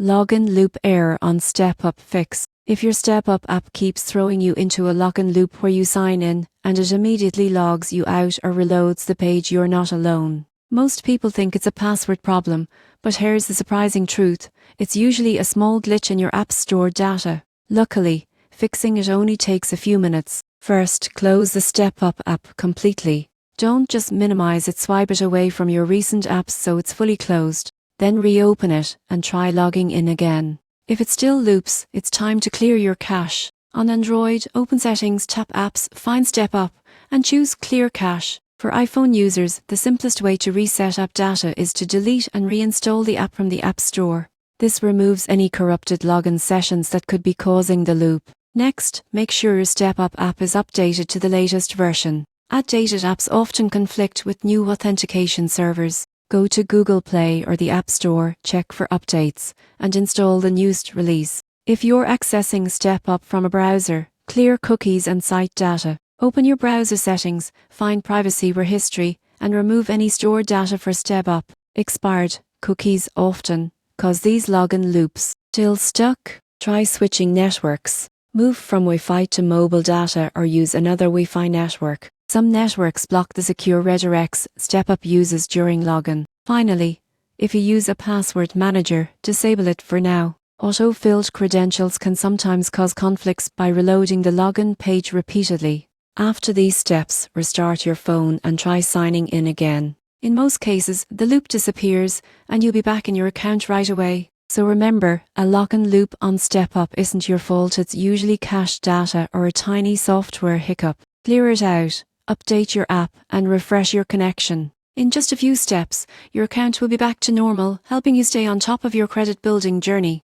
Login loop error on StepUp fix. If your StepUp app keeps throwing you into a login loop where you sign in and it immediately logs you out or reloads the page, you're not alone. Most people think it's a password problem, but here's the surprising truth. It's usually a small glitch in your app's stored data. Luckily, fixing it only takes a few minutes. First, close the StepUp app completely. Don't just minimize it, swipe it away from your recent apps so it's fully closed. Then reopen it and try logging in again. If it still loops, it's time to clear your cache. On Android, open Settings, tap Apps, find StepUp, and choose Clear Cache. For iPhone users, the simplest way to reset app data is to delete and reinstall the app from the App Store. This removes any corrupted login sessions that could be causing the loop. Next, make sure your StepUp app is updated to the latest version. Outdated apps often conflict with new authentication servers. Go to Google Play or the App Store, check for updates, and install the newest release. If you're accessing StepUp from a browser, clear cookies and site data. Open your browser settings, find Privacy or History, and remove any stored data for StepUp. Expired cookies often cause these login loops. Still stuck? Try switching networks. Move from Wi-Fi to mobile data or use another Wi-Fi network. Some networks block the secure redirects StepUp uses during login. Finally, if you use a password manager, disable it for now. Auto-filled credentials can sometimes cause conflicts by reloading the login page repeatedly. After these steps, restart your phone and try signing in again. In most cases, the loop disappears and you'll be back in your account right away. So remember, a login loop on StepUp isn't your fault, it's usually cached data or a tiny software hiccup. Clear it out, update your app, and refresh your connection. In just a few steps, your account will be back to normal, helping you stay on top of your credit building journey.